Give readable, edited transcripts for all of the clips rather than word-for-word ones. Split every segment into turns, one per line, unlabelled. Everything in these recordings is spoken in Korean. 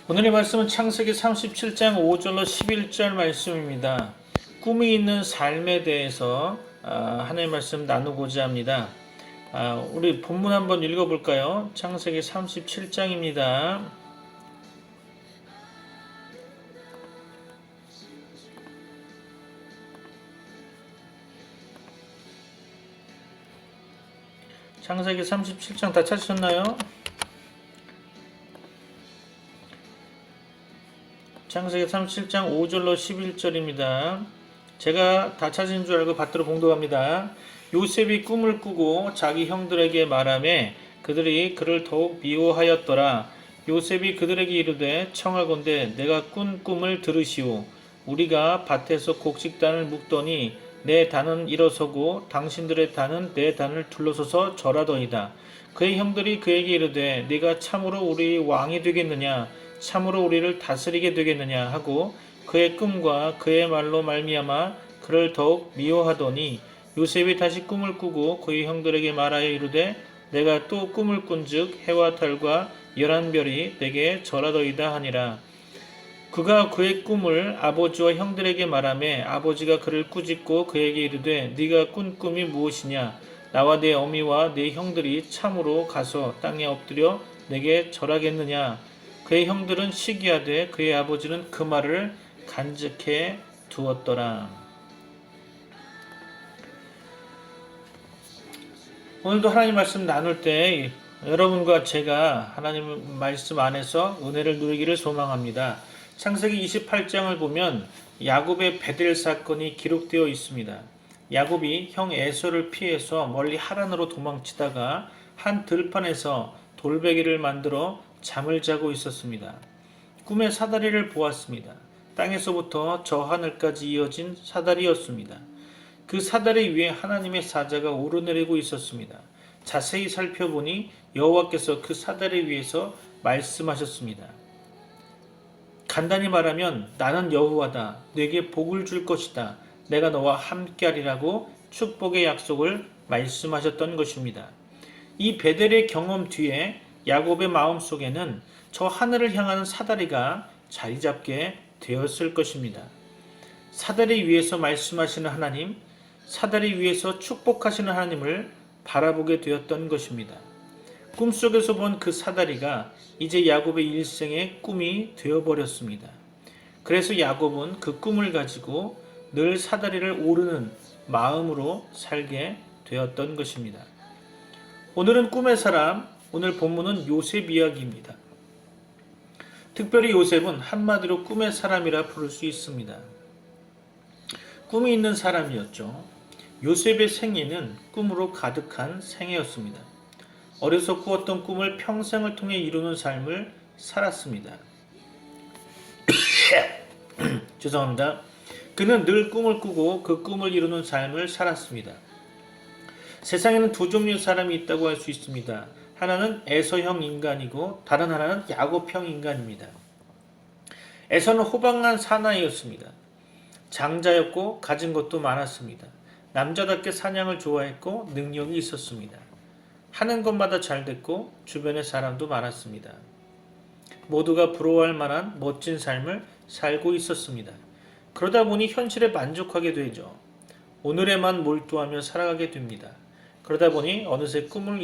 오늘의 말씀은 창세기 37장 5절로 11절 말씀입니다. 꿈이 있는 삶에 대해서 하나님의 말씀 나누고자 합니다. 우리 본문 한번 읽어볼까요? 창세기 37장입니다. 창세기 37장 다 찾으셨나요? 창세기 37장 5절로 11절입니다. 제가 다 찾은 줄 알고 받들어 봉독합니다. 요셉이 꿈을 꾸고 자기 형들에게 말하매 그들이 그를 더욱 미워하였더라. 요셉이 그들에게 이르되 청하건대 내가 꾼 꿈을 들으시오. 우리가 밭에서 곡식단을 묶더니 내 단은 일어서고 당신들의 단은 내 단을 둘러서서 절하더이다. 그의 형들이 그에게 이르되 네가 참으로 우리 왕이 되겠느냐, 참으로 우리를 다스리게 되겠느냐 하고 그의 꿈과 그의 말로 말미암아 그를 더욱 미워하더니 요셉이 다시 꿈을 꾸고 그의 형들에게 말하여 이르되 내가 또 꿈을 꾼즉 해와 달과 11별이 내게 절하더이다 하니라. 그가 그의 꿈을 아버지와 형들에게 말하매 아버지가 그를 꾸짖고 그에게 이르되 네가 꾼 꿈이 무엇이냐, 나와 내 어미와 내 형들이 참으로 가서 땅에 엎드려 내게 절하겠느냐. 그의 형들은 시기하되 그의 아버지는 그 말을 간직해 두었더라. 오늘도 하나님 말씀 나눌 때 여러분과 제가 하나님 말씀 안에서 은혜를 누리기를 소망합니다. 창세기 28장을 보면 야곱의 베델 사건이 기록되어 있습니다. 야곱이 형 에서를 피해서 멀리 하란으로 도망치다가 한 들판에서 돌베개를 만들어 잠을 자고 있었습니다. 꿈에 사다리를 보았습니다. 땅에서부터 저 하늘까지 이어진 사다리였습니다. 그 사다리 위에 하나님의 사자가 오르내리고 있었습니다. 자세히 살펴보니 여호와께서 그 사다리 위에서 말씀하셨습니다. 간단히 말하면 나는 여호와다. 네게 복을 줄 것이다. 내가 너와 함께하리라고 축복의 약속을 말씀하셨던 것입니다. 이 베델의 경험 뒤에 야곱의 마음속에는 저 하늘을 향하는 사다리가 자리 잡게 되었을 것입니다. 사다리 위에서 말씀하시는 하나님, 사다리 위에서 축복하시는 하나님을 바라보게 되었던 것입니다. 꿈속에서 본 그 사다리가 이제 야곱의 일생의 꿈이 되어버렸습니다. 그래서 야곱은 그 꿈을 가지고 늘 사다리를 오르는 마음으로 살게 되었던 것입니다. 오늘은 꿈의 사람, 오늘 본문은 요셉 이야기입니다. 특별히 요셉은 한마디로 꿈의 사람이라 부를 수 있습니다. 꿈이 있는 사람이었죠. 요셉의 생애는 꿈으로 가득한 생애였습니다. 어려서 꾸었던 꿈을 평생을 통해 이루는 삶을 살았습니다. 죄송합니다. 그는 늘 꿈을 꾸고 그 꿈을 이루는 삶을 살았습니다. 세상에는 두 종류의 사람이 있다고 할 수 있습니다. 하나는 에서형 인간이고 다른 하나는 야곱형 인간입니다. 에서는 호방난 사나이였습니다. 장자였고 가진 것도 많았습니다. 남자답게 사냥을 좋아했고 능력이 있었습니다. 하는 것마다 잘 됐고 주변에 사람도 많았습니다. 모두가 부러워할 만한 멋진 삶을 살고 있었습니다. 그러다 보니 현실에 만족하게 되죠. 오늘에만 몰두하며 살아가게 됩니다. 그러다 보니 어느새 꿈을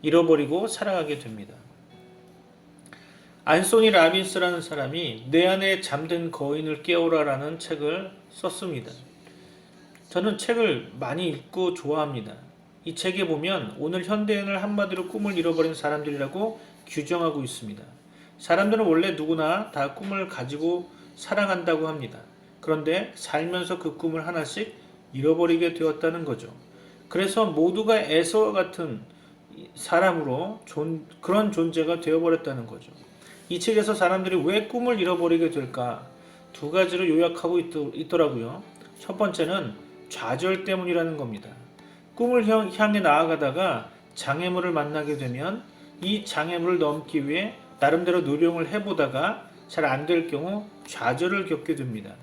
잃어버리고 살아가게 됩니다. 안소니 라빈스라는 사람이 내 안에 잠든 거인을 깨우라라는 책을 썼습니다. 저는 책을 많이 읽고 좋아합니다. 이 책에 보면 오늘 현대인을 한마디로 꿈을 잃어버린 사람들이라고 규정하고 있습니다. 사람들은 원래 누구나 다 꿈을 가지고 살아간다고 합니다. 그런데 살면서 그 꿈을 하나씩 잃어버리게 되었다는 거죠. 그래서 모두가 에서와 같은 사람으로 그런 존재가 되어버렸다는 거죠. 이 책에서 사람들이 왜 꿈을 잃어버리게 될까? 두 가지로 요약하고 있더라고요. 첫 번째는 좌절 때문이라는 겁니다. 꿈을 향해 나아가다가 장애물을 만나게 되면 이 장애물을 넘기 위해 나름대로 노력을 해보다가 잘 안 될 경우 좌절을 겪게 됩니다.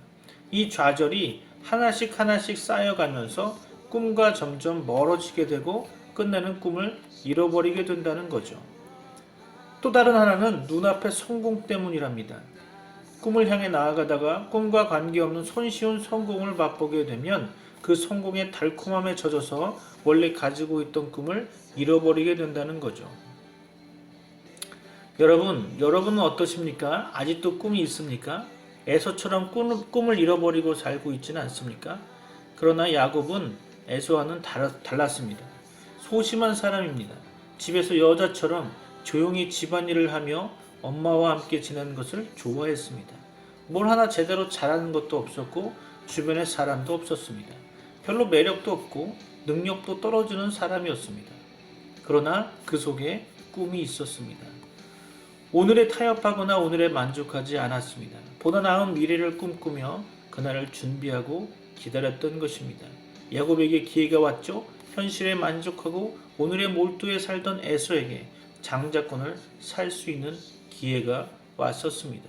이 좌절이 하나씩 쌓여가면서 꿈과 점점 멀어지게 되고 끝내는 꿈을 잃어버리게 된다는 거죠. 또 다른 하나는 눈앞의 성공 때문이랍니다. 꿈을 향해 나아가다가 꿈과 관계없는 손쉬운 성공을 맛보게 되면 그 성공의 달콤함에 젖어서 원래 가지고 있던 꿈을 잃어버리게 된다는 거죠. 여러분은 어떠십니까? 아직도 꿈이 있습니까? 에서처럼 꿈을 잃어버리고 살고 있지는 않습니까? 그러나 야곱은 에서와는 달랐습니다. 소심한 사람입니다. 집에서 여자처럼 조용히 집안일을 하며 엄마와 함께 지내는 것을 좋아했습니다. 뭘 하나 제대로 잘하는 것도 없었고 주변에 사람도 없었습니다. 별로 매력도 없고 능력도 떨어지는 사람이었습니다. 그러나 그 속에 꿈이 있었습니다. 오늘에 타협하거나 오늘에 만족하지 않았습니다. 보다 나은 미래를 꿈꾸며 그날을 준비하고 기다렸던 것입니다. 야곱에게 기회가 왔죠. 현실에 만족하고 오늘에 몰두해 살던 에서에게 장자권을 살 수 있는 기회가 왔었습니다.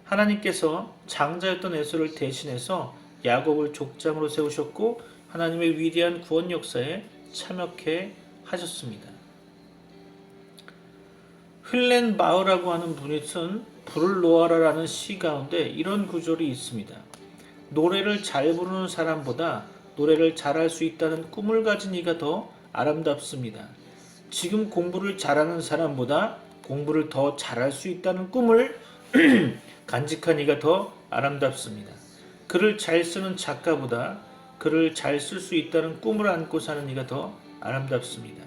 하나님께서 장자였던 에서를 대신해서 야곱을 족장으로 세우셨고 하나님의 위대한 구원 역사에 참여케 하셨습니다. 휠렌 바흐라고 하는 분이 쓴 불을 놓아라라는 시 가운데 이런 구절이 있습니다. 노래를 잘 부르는 사람보다 노래를 잘할 수 있다는 꿈을 가진 이가 더 아름답습니다. 지금 공부를 잘하는 사람보다 공부를 더 잘할 수 있다는 꿈을 간직한 이가 더 아름답습니다. 글을 잘 쓰는 작가보다 글을 잘 쓸 수 있다는 꿈을 안고 사는 이가 더 아름답습니다.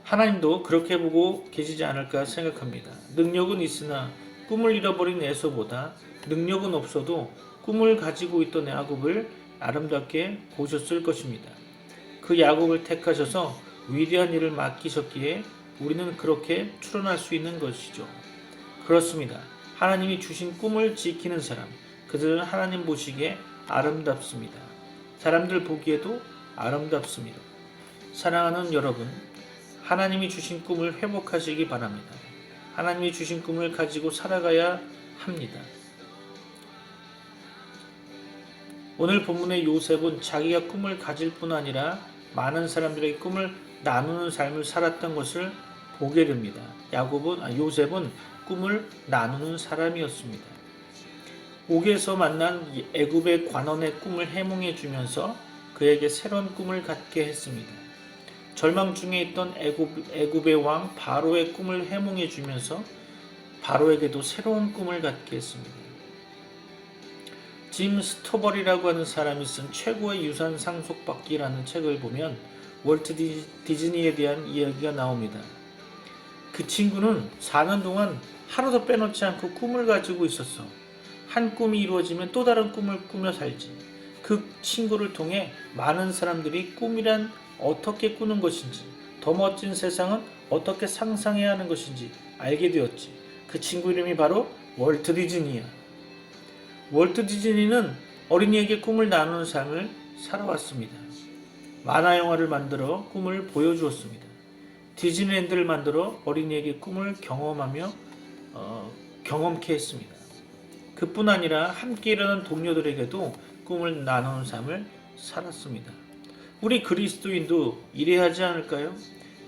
하나님도 그렇게 보고 계시지 않을까 생각합니다. 능력은 있으나 꿈을 잃어버린 에서보다 능력은 없어도 꿈을 가지고 있던 야곱을 아름답게 보셨을 것입니다. 그 야곱을 택하셔서 위대한 일을 맡기셨기에 우리는 그렇게 출현할 수 있는 것이죠. 그렇습니다. 하나님이 주신 꿈을 지키는 사람, 그들은 하나님 보시기에 아름답습니다. 사람들 보기에도 아름답습니다. 사랑하는 여러분, 하나님이 주신 꿈을 회복하시기 바랍니다. 하나님이 주신 꿈을 가지고 살아가야 합니다. 오늘 본문의 요셉은 자기가 꿈을 가질 뿐 아니라 많은 사람들에게 꿈을 나누는 삶을 살았던 것을 보게 됩니다. 요셉은 꿈을 나누는 사람이었습니다. 옥에서 만난 애굽의 관원의 꿈을 해몽해 주면서 그에게 새로운 꿈을 갖게 했습니다. 절망 중에 있던 애굽의 왕 바로의 꿈을 해몽해 주면서 바로에게도 새로운 꿈을 갖게 했습니다. 짐 스토벌이라고 하는 사람이 쓴 최고의 유산 상속받기라는 책을 보면 월트 디즈니에 대한 이야기가 나옵니다. 그 친구는 4년 동안 하루도 빼놓지 않고 꿈을 가지고 있었어. 한 꿈이 이루어지면 또 다른 꿈을 꾸며 살지. 그 친구를 통해 많은 사람들이 꿈이란 어떻게 꾸는 것인지, 더 멋진 세상은 어떻게 상상해야 하는 것인지 알게 되었지. 그 친구 이름이 바로 월트 디즈니야. 월트 디즈니는 어린이에게 꿈을 나누는 삶을 살아왔습니다. 만화 영화를 만들어 꿈을 보여주었습니다. 디즈니랜드를 만들어 어린이에게 꿈을 경험케 했습니다. 그뿐 아니라 함께 일하는 동료들에게도 꿈을 나누는 삶을 살았습니다. 우리 그리스도인도 이래야 하지 않을까요?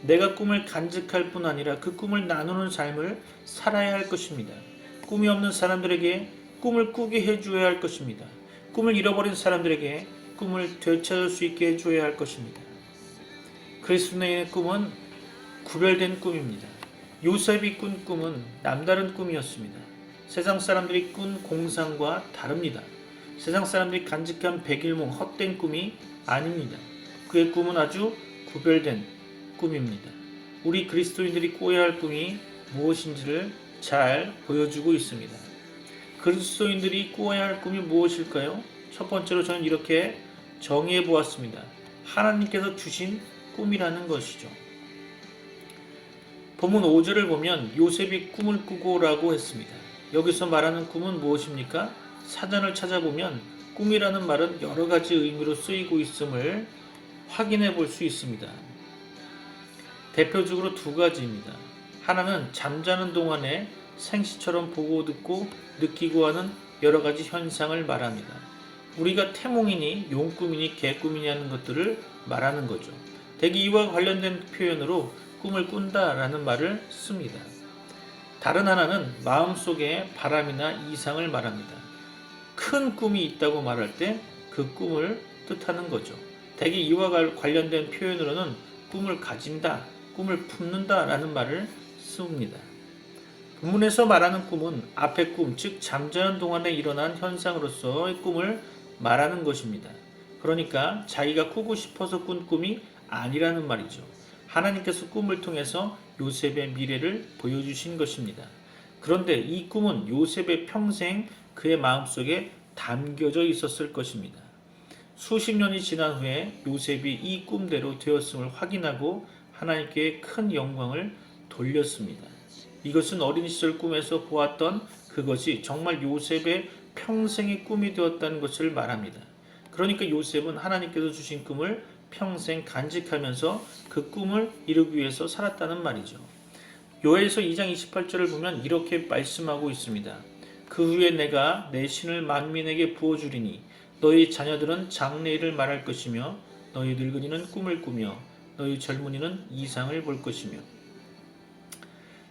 내가 꿈을 간직할 뿐 아니라 그 꿈을 나누는 삶을 살아야 할 것입니다. 꿈이 없는 사람들에게 꿈을 꾸게 해줘야 할 것입니다. 꿈을 잃어버린 사람들에게 꿈을 되찾을 수 있게 해줘야 할 것입니다. 그리스도인의 꿈은 구별된 꿈입니다. 요셉이 꾼 꿈은 남다른 꿈이었습니다. 세상 사람들이 꾼 공상과 다릅니다. 세상 사람들이 간직한 백일몽 헛된 꿈이 아닙니다. 그의 꿈은 아주 구별된 꿈입니다. 우리 그리스도인들이 꿔야 할 꿈이 무엇인지를 잘 보여주고 있습니다. 그리스도인들이 꾸어야 할 꿈이 무엇일까요? 첫 번째로 저는 이렇게 정의해 보았습니다. 하나님께서 주신 꿈이라는 것이죠. 본문 5절을 보면 요셉이 꿈을 꾸고라고 했습니다. 여기서 말하는 꿈은 무엇입니까? 사전을 찾아보면 꿈이라는 말은 여러 가지 의미로 쓰이고 있음을 확인해 볼 수 있습니다. 대표적으로 두 가지입니다. 하나는 잠자는 동안에 생시처럼 보고 듣고 느끼고 하는 여러 가지 현상을 말합니다. 우리가 태몽이니 용꿈이니 개꿈이니 하는 것들을 말하는 거죠. 대개 이와 관련된 표현으로 꿈을 꾼다라는 말을 씁니다. 다른 하나는 마음속에 바람이나 이상을 말합니다. 큰 꿈이 있다고 말할 때 그 꿈을 뜻하는 거죠. 대개 이와 관련된 표현으로는 꿈을 가진다, 꿈을 품는다 라는 말을 씁니다. 본문에서 말하는 꿈은 앞의 꿈, 즉 잠자는 동안에 일어난 현상으로서의 꿈을 말하는 것입니다. 그러니까 자기가 꾸고 싶어서 꾼 꿈이 아니라는 말이죠. 하나님께서 꿈을 통해서 요셉의 미래를 보여주신 것입니다. 그런데 이 꿈은 요셉의 평생 그의 마음속에 담겨져 있었을 것입니다. 수십 년이 지난 후에 요셉이 이 꿈대로 되었음을 확인하고 하나님께 큰 영광을 돌렸습니다. 이것은 어린 시절 꿈에서 보았던 그것이 정말 요셉의 평생의 꿈이 되었다는 것을 말합니다. 그러니까 요셉은 하나님께서 주신 꿈을 평생 간직하면서 그 꿈을 이루기 위해서 살았다는 말이죠. 요엘서 2장 28절을 보면 이렇게 말씀하고 있습니다. 그 후에 내가 내 신을 만민에게 부어주리니 너희 자녀들은 장래일을 말할 것이며 너희 늙은이는 꿈을 꾸며 너희 젊은이는 이상을 볼 것이며.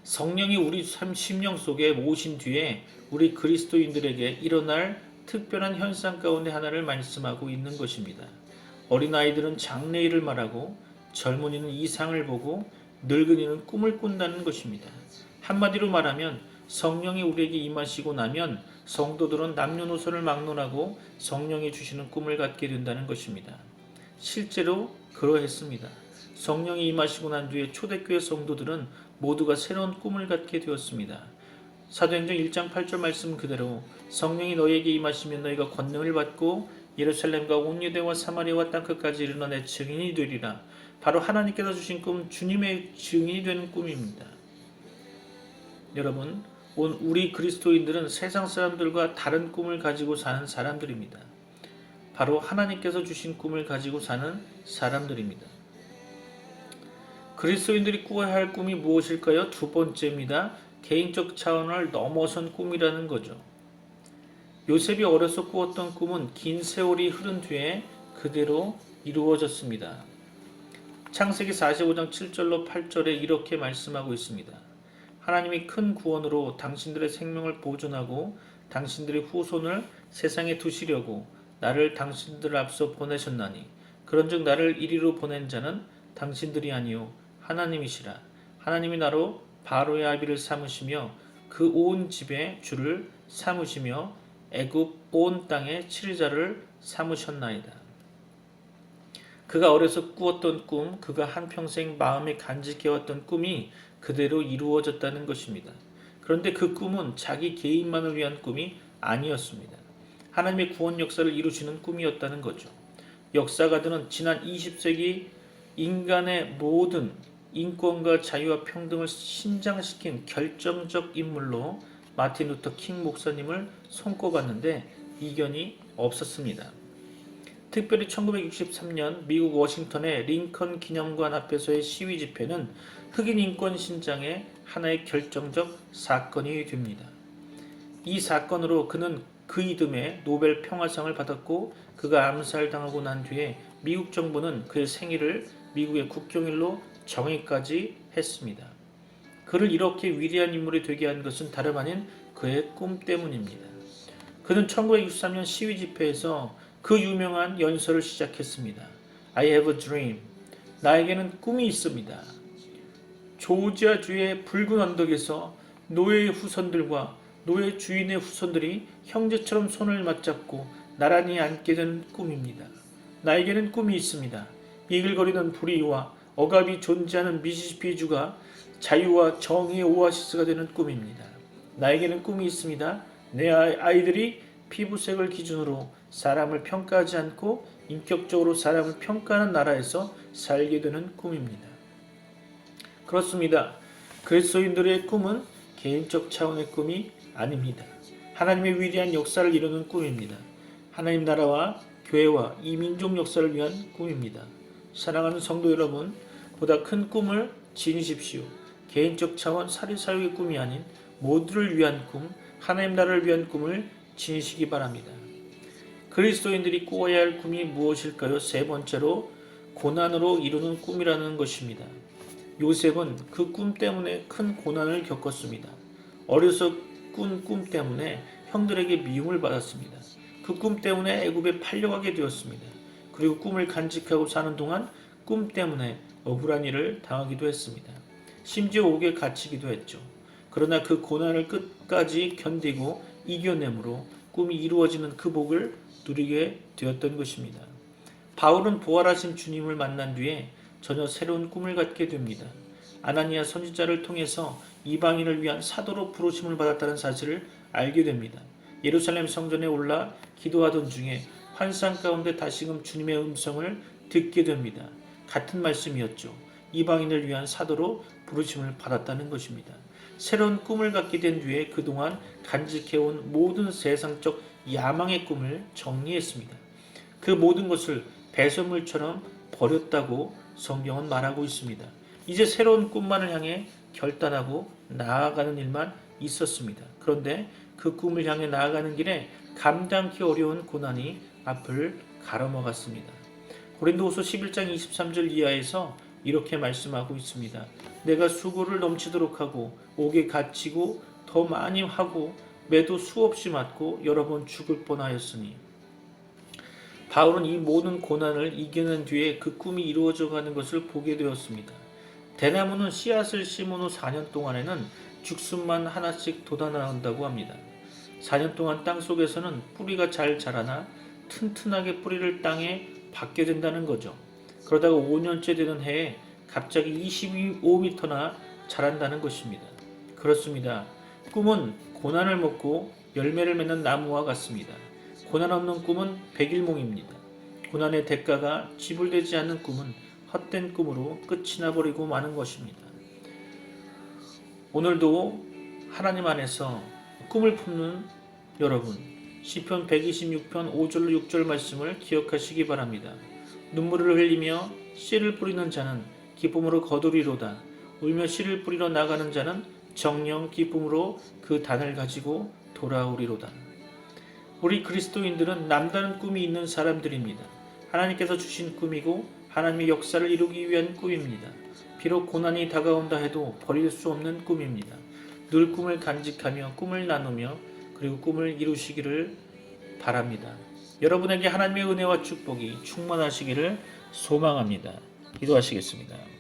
성령이 우리 심령 속에 모신 뒤에 우리 그리스도인들에게 일어날 특별한 현상 가운데 하나를 말씀하고 있는 것입니다. 어린아이들은 장래일을 말하고 젊은이는 이상을 보고 늙은이는 꿈을 꾼다는 것입니다. 한마디로 말하면 성령이 우리에게 임하시고 나면 성도들은 남녀노소를 막론하고 성령이 주시는 꿈을 갖게 된다는 것입니다. 실제로 그러했습니다. 성령이 임하시고 난 뒤에 초대교회 성도들은 모두가 새로운 꿈을 갖게 되었습니다. 사도행전 1장 8절 말씀 그대로 성령이 너희에게 임하시면 너희가 권능을 받고 예루살렘과 온 유대와 사마리아와 땅끝까지 이르러 내 증인이 되리라. 바로 하나님께서 주신 꿈, 주님의 증인이 되는 꿈입니다. 여러분, 우리 그리스도인들은 세상 사람들과 다른 꿈을 가지고 사는 사람들입니다. 바로 하나님께서 주신 꿈을 가지고 사는 사람들입니다. 그리스도인들이 꾸어야 할 꿈이 무엇일까요? 두 번째입니다. 개인적 차원을 넘어선 꿈이라는 거죠. 요셉이 어려서 꾸었던 꿈은 긴 세월이 흐른 뒤에 그대로 이루어졌습니다. 창세기 45장 7절로 8절에 이렇게 말씀하고 있습니다. 하나님이 큰 구원으로 당신들의 생명을 보존하고 당신들의 후손을 세상에 두시려고 나를 당신들 앞서 보내셨나니 그런즉 나를 이리로 보낸 자는 당신들이 아니요 하나님이시라. 하나님이 나로 바로의 아비를 삼으시며 그 온 집의 주를 삼으시며 애굽 온 땅의 치리자를 삼으셨나이다. 그가 어려서 꾸었던 꿈, 그가 한평생 마음에 간직해왔던 꿈이 그대로 이루어졌다는 것입니다. 그런데 그 꿈은 자기 개인만을 위한 꿈이 아니었습니다. 하나님의 구원 역사를 이루시는 꿈이었다는 거죠. 역사가들은 지난 20세기 인간의 모든 인권과 자유와 평등을 신장시킨 결정적 인물로 마틴 루터 킹 목사님을 손꼽았는데 이견이 없었습니다. 특별히 1963년 미국 워싱턴의 링컨 기념관 앞에서의 시위 집회는 흑인 인권 신장의 하나의 결정적 사건이 됩니다. 이 사건으로 그는 그 이듬해 노벨 평화상을 받았고 그가 암살당하고 난 뒤에 미국 정부는 그의 생일을 미국의 국경일로 정의까지 했습니다. 그를 이렇게 위대한 인물이 되게 한 것은 다름 아닌 그의 꿈 때문입니다. 그는 1963년 시위 집회에서 그 유명한 연설을 시작했습니다. I have a dream. 나에게는 꿈이 있습니다. 조지아주의 붉은 언덕에서 노예의 후손들과 노예 주인의 후손들이 형제처럼 손을 맞잡고 나란히 앉게 된 꿈입니다. 나에게는 꿈이 있습니다. 이글거리는 불의와 억압이 존재하는 미시시피주가 자유와 정의의 오아시스가 되는 꿈입니다. 나에게는 꿈이 있습니다. 내 아이들이 피부색을 기준으로 사람을 평가하지 않고 인격적으로 사람을 평가하는 나라에서 살게 되는 꿈입니다. 그렇습니다. 그리스도인들의 꿈은 개인적 차원의 꿈이 아닙니다. 하나님의 위대한 역사를 이루는 꿈입니다. 하나님 나라와 교회와 이 민족 역사를 위한 꿈입니다. 사랑하는 성도 여러분, 보다 큰 꿈을 지니십시오. 개인적 차원 사리사욕의 꿈이 아닌 모두를 위한 꿈, 하나님 나라를 위한 꿈을 지니시기 바랍니다. 그리스도인들이 꾸어야 할 꿈이 무엇일까요? 세 번째로 고난으로 이루는 꿈이라는 것입니다. 요셉은 그 꿈 때문에 큰 고난을 겪었습니다. 어려서 꾼 꿈 때문에 형들에게 미움을 받았습니다. 그 꿈 때문에 애굽에 팔려가게 되었습니다. 그리고 꿈을 간직하고 사는 동안 꿈 때문에 억울한 일을 당하기도 했습니다. 심지어 옥에 갇히기도 했죠. 그러나 그 고난을 끝까지 견디고 이겨내므로 꿈이 이루어지는 그 복을 누리게 되었던 것입니다. 바울은 부활하신 주님을 만난 뒤에 전혀 새로운 꿈을 갖게 됩니다. 아나니아 선지자를 통해서 이방인을 위한 사도로 부르심을 받았다는 사실을 알게 됩니다. 예루살렘 성전에 올라 기도하던 중에 환상 가운데 다시금 주님의 음성을 듣게 됩니다. 같은 말씀이었죠. 이방인을 위한 사도로 부르심을 받았다는 것입니다. 새로운 꿈을 갖게 된 뒤에 그동안 간직해온 모든 세상적 야망의 꿈을 정리했습니다. 그 모든 것을 배설물처럼 버렸다고 성경은 말하고 있습니다. 이제 새로운 꿈만을 향해 결단하고 나아가는 일만 있었습니다. 그런데 그 꿈을 향해 나아가는 길에 감당하기 어려운 고난이 앞을 가로막았습니다. 고린도후서 11장 23절 이하에서 이렇게 말씀하고 있습니다. 내가 수고를 넘치도록 하고 옥에 갇히고 더 많이 하고 매도 수없이 맞고 여러 번 죽을 뻔하였으니. 바울은 이 모든 고난을 이겨낸 뒤에 그 꿈이 이루어져 가는 것을 보게 되었습니다. 대나무는 씨앗을 심은 후 4년 동안에는 죽순만 하나씩 돋아나온다고 합니다. 4년 동안 땅 속에서는 뿌리가 잘 자라나 튼튼하게 뿌리를 땅에 박게 된다는 거죠. 그러다가 5년째 되는 해에 갑자기 25m나 자란다는 것입니다. 그렇습니다. 꿈은 고난을 먹고 열매를 맺는 나무와 같습니다. 고난 없는 꿈은 백일몽입니다. 고난의 대가가 지불되지 않는 꿈은 헛된 꿈으로 끝이 나버리고 마는 것입니다. 오늘도 하나님 안에서 꿈을 품는 여러분, 시편 126편 5절로 6절 말씀을 기억하시기 바랍니다. 눈물을 흘리며 씨를 뿌리는 자는 기쁨으로 거두리로다. 울며 씨를 뿌리러 나가는 자는 정령 기쁨으로 그 단을 가지고 돌아오리로다. 우리 그리스도인들은 남다른 꿈이 있는 사람들입니다. 하나님께서 주신 꿈이고 하나님의 역사를 이루기 위한 꿈입니다. 비록 고난이 다가온다 해도 버릴 수 없는 꿈입니다. 늘 꿈을 간직하며 꿈을 나누며 그리고 꿈을 이루시기를 바랍니다. 여러분에게 하나님의 은혜와 축복이 충만하시기를 소망합니다. 기도하시겠습니다.